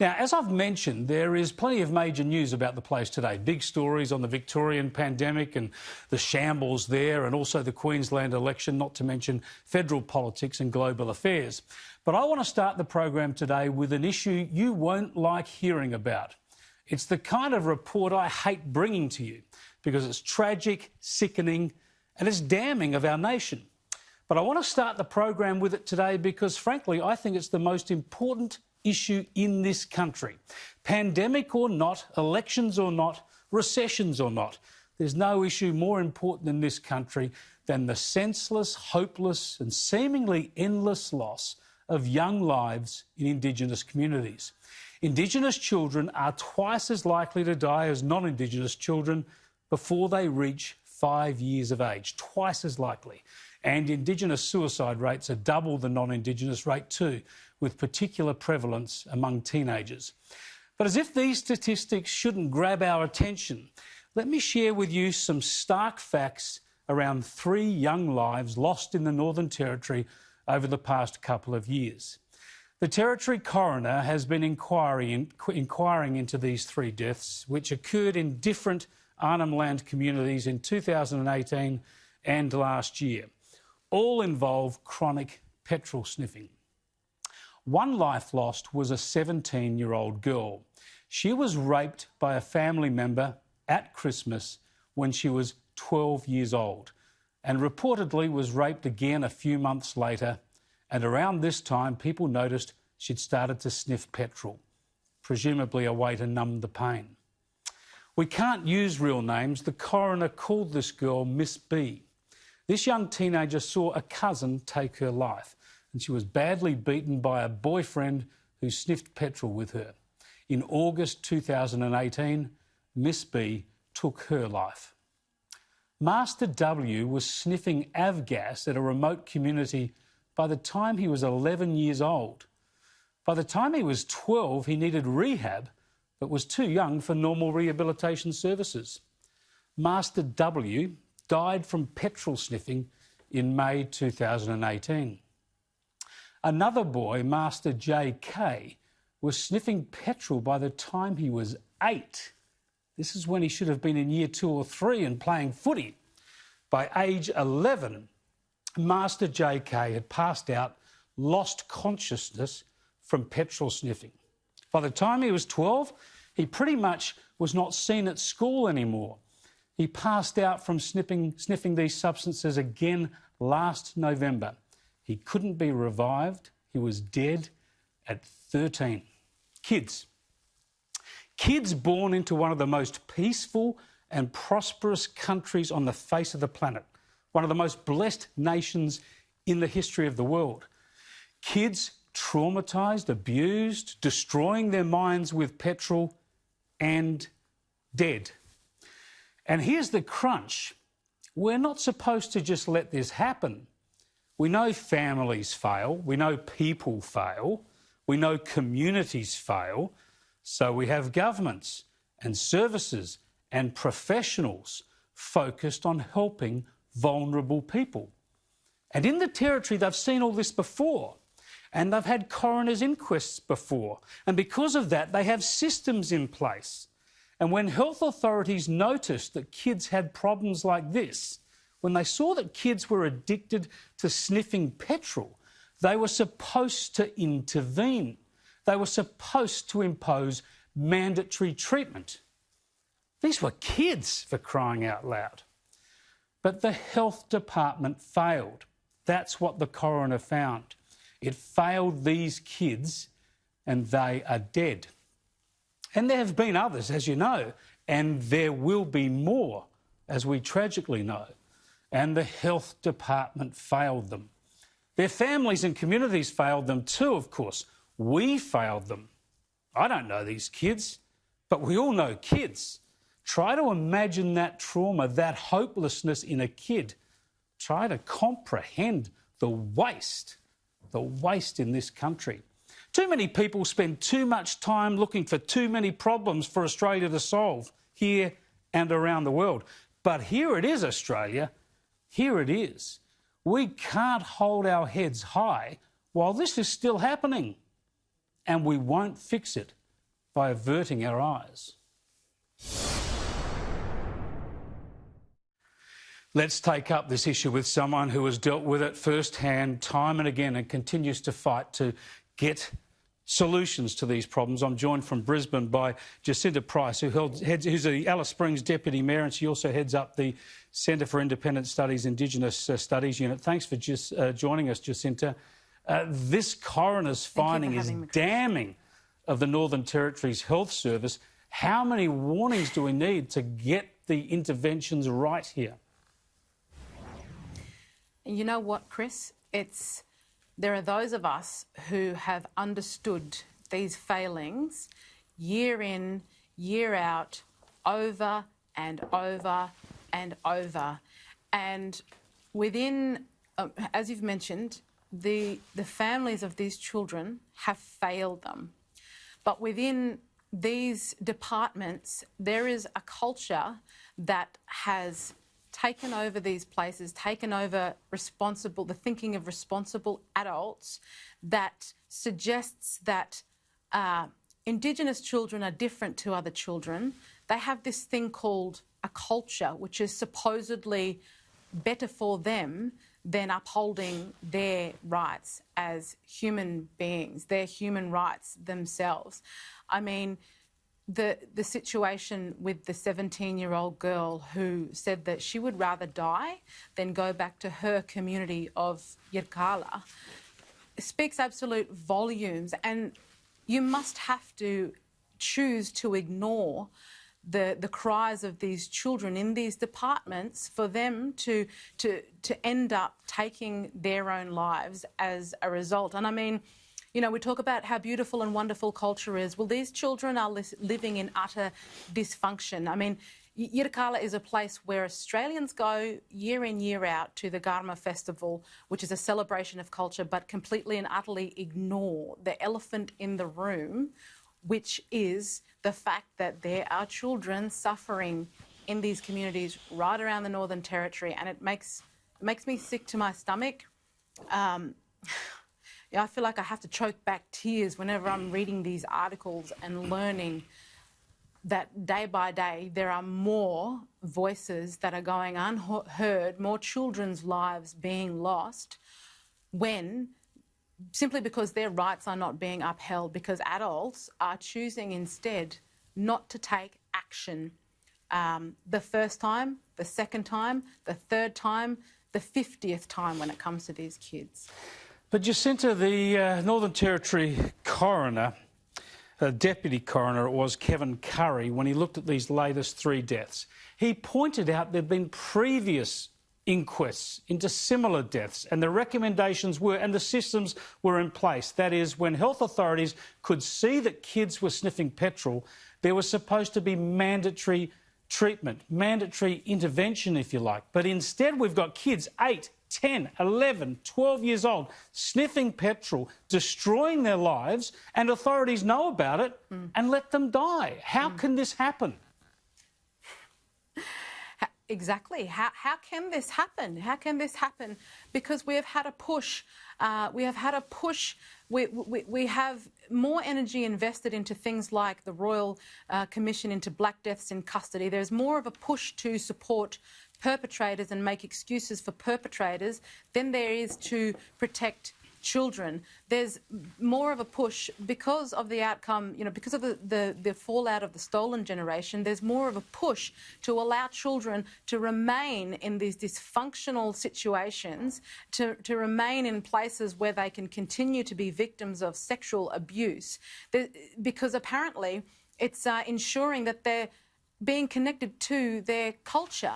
Now, as I've mentioned, there is plenty of major news about the place today. Big stories on the Victorian pandemic and the shambles there, and also the Queensland election, not to mention federal politics and global affairs. But I want to start the program today with an issue you won't like hearing about. It's the kind of report I hate bringing to you because it's tragic, sickening, and it's damning of our nation. But I want to start the program with it today because, frankly, I think it's the most important issue in this country. Pandemic or not, elections or not, recessions or not, there's no issue more important in this country than the senseless, hopeless and seemingly endless loss of young lives in Indigenous communities. Indigenous children are twice as likely to die as non-Indigenous children before they reach 5 years of age, twice as likely. And Indigenous suicide rates are double the non-Indigenous rate too, with particular prevalence among teenagers. But as if these statistics shouldn't grab our attention, let me share with you some stark facts around 3 young lives lost in the Northern Territory over the past couple of years. The Territory coroner has been inquiring into these 3 deaths, which occurred in different Arnhem Land communities in 2018 and last year. All involve chronic petrol sniffing. One life lost was a 17-year-old girl. She was raped by a family member at Christmas when she was 12 years old and reportedly was raped again a few months later. And around this time, people noticed she'd started to sniff petrol, presumably a way to numb the pain. We can't use real names. The coroner called this girl Miss B. This young teenager saw a cousin take her life, and she was badly beaten by a boyfriend who sniffed petrol with her. In August 2018, Miss B took her life. Master W was sniffing avgas at a remote community by the time he was 11 years old. By the time he was 12, he needed rehab, but was too young for normal rehabilitation services. Master W died from petrol sniffing in May 2018. Another boy, Master JK, was sniffing petrol by the time he was 8. This is when he should have been in year 2 or 3 and playing footy. By age 11, Master JK had passed out, lost consciousness from petrol sniffing. By the time he was 12, he pretty much was not seen at school anymore. He passed out from sniffing these substances again last November. He couldn't be revived. He was dead at 13. Kids born into one of the most peaceful and prosperous countries on the face of the planet, one of the most blessed nations in the history of the world. Kids traumatised, abused, destroying their minds with petrol and dead. And here's the crunch. We're not supposed to just let this happen. We know families fail, we know people fail, we know communities fail, so we have governments and services and professionals focused on helping vulnerable people. And in the Territory, they've seen all this before, and they've had coroners' inquests before, and because of that, they have systems in place. And when health authorities noticed that kids had problems like this, when they saw that kids were addicted to sniffing petrol, they were supposed to intervene. They were supposed to impose mandatory treatment. These were kids, for crying out loud. But the health department failed. That's what the coroner found. It failed these kids, and they are dead. And there have been others, as you know, and there will be more, as we tragically know. And the health department failed them. Their families and communities failed them too, of course. We failed them. I don't know these kids, but we all know kids. Try to imagine that trauma, that hopelessness in a kid. Try to comprehend the waste in this country. Too many people spend too much time looking for too many problems for Australia to solve here and around the world. But here it is, Australia. Here it is. We can't hold our heads high while this is still happening. And we won't fix it by averting our eyes. Let's take up this issue with someone who has dealt with it firsthand time and again and continues to fight to get solutions to these problems. I'm joined from Brisbane by Jacinta Price, who's the Alice Springs Deputy Mayor, and she also heads up the Centre for Independent Studies Indigenous Studies Unit. Thanks for joining us, Jacinta. This coroner's finding is damning of the Northern Territory's Health Service. How many warnings do we need to get the interventions right here? You know what, Chris? There are those of us who have understood these failings year in, year out, over and over and over. And within, as you've mentioned, the families of these children have failed them. But within these departments, there is a culture that has taken over these places, taken over the thinking of responsible adults, that suggests that Indigenous children are different to other children. They have this thing called a culture, which is supposedly better for them than upholding their rights as human beings, their human rights themselves. I mean, the situation with the 17-year-old girl who said that she would rather die than go back to her community of Yirrkala speaks absolute volumes, and you must have to choose to ignore the cries of these children in these departments for them to end up taking their own lives as a result. And I mean, you know, we talk about how beautiful and wonderful culture is. Well, these children are living in utter dysfunction. I mean, Yirrkala is a place where Australians go year in, year out to the Garma Festival, which is a celebration of culture, but completely and utterly ignore the elephant in the room, which is the fact that there are children suffering in these communities right around the Northern Territory, and it makes me sick to my stomach. I feel like I have to choke back tears whenever I'm reading these articles and learning that day by day there are more voices that are going unheard, more children's lives being lost, simply because their rights are not being upheld, because adults are choosing instead not to take action the first time, the second time, the third time, the 50th time when it comes to these kids. But Jacinta, the Northern Territory coroner, deputy coroner it was, Kevin Curry, when he looked at these latest 3 deaths, he pointed out there had been previous inquests into similar deaths, and the recommendations were, and the systems were in place. That is, when health authorities could see that kids were sniffing petrol, there was supposed to be mandatory treatment, mandatory intervention, if you like. But instead we've got kids 8, 10, 11, 12 years old, sniffing petrol, destroying their lives, and authorities know about it and let them die. How can this happen? Exactly. How can this happen? How can this happen? Because we have had a push. We have more energy invested into things like the Royal Commission into Black Deaths in Custody. There's more of a push to support perpetrators and make excuses for perpetrators than there is to protect children. There's more of a push because of the outcome, you know, because of the fallout of the stolen generation. There's more of a push to allow children to remain in these dysfunctional situations, to remain in places where they can continue to be victims of sexual abuse, because apparently it's ensuring that they're being connected to their culture.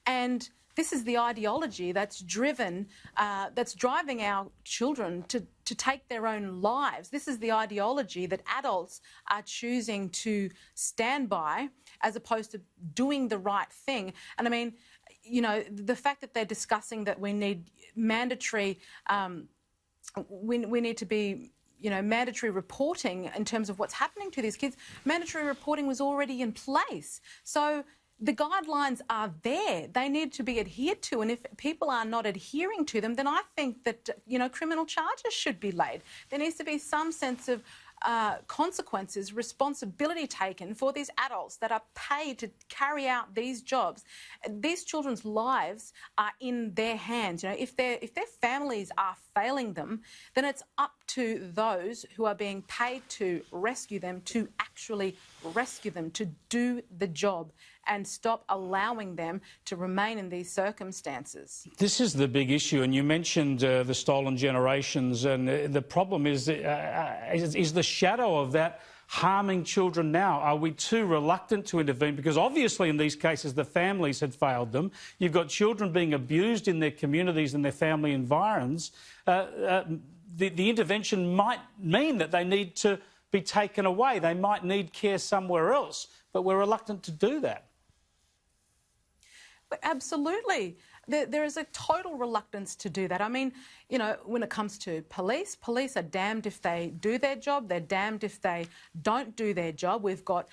And this is the ideology that's driving our children to take their own lives. This is the ideology that adults are choosing to stand by as opposed to doing the right thing. And I mean, you know, the fact that they're discussing that we need mandatory, we need to be, you know, mandatory reporting in terms of what's happening to these kids. Mandatory reporting was already in place. So the guidelines are there. They need to be adhered to, and if people are not adhering to them, then I think that, you know, criminal charges should be laid. There needs to be some sense of consequences, responsibility taken for these adults that are paid to carry out these jobs. These children's lives are in their hands. You know, if their families are failing them, then it's up to those who are being paid to rescue them to actually rescue them, to do the job and stop allowing them to remain in these circumstances. This is the big issue, and you mentioned the stolen generations, and the problem is the shadow of that harming children now. Are we too reluctant to intervene? Because obviously in these cases the families had failed them. You've got children being abused in their communities and their family environs. The intervention might mean that they need to be taken away. They might need care somewhere else, but we're reluctant to do that. But absolutely. There is a total reluctance to do that. I mean, you know, when it comes to police are damned if they do their job. They're damned if they don't do their job. We've got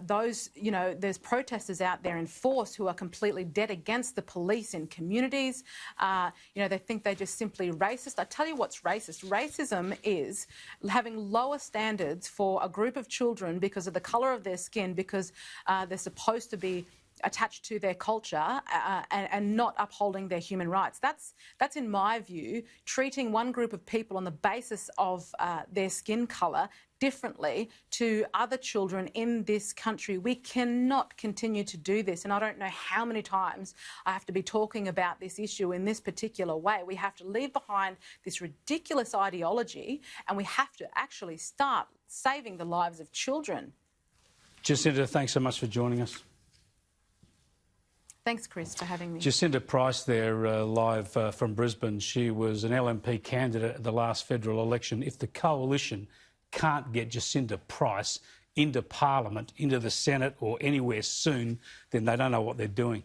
those, you know, there's protesters out there in force who are completely dead against the police in communities. You know, they think they're just simply racist. I tell you what's racist. Racism is having lower standards for a group of children because of the colour of their skin, because they're supposed to be attached to their culture and not upholding their human rights. That's in my view, treating one group of people on the basis of their skin colour differently to other children in this country. We cannot continue to do this, and I don't know how many times I have to be talking about this issue in this particular way. We have to leave behind this ridiculous ideology, and we have to actually start saving the lives of children. Jacinta, thanks so much for joining us. Thanks, Chris, for having me. Jacinta Price there, live from Brisbane. She was an LNP candidate at the last federal election. If the coalition can't get Jacinta Price into Parliament, into the Senate or anywhere soon, then they don't know what they're doing.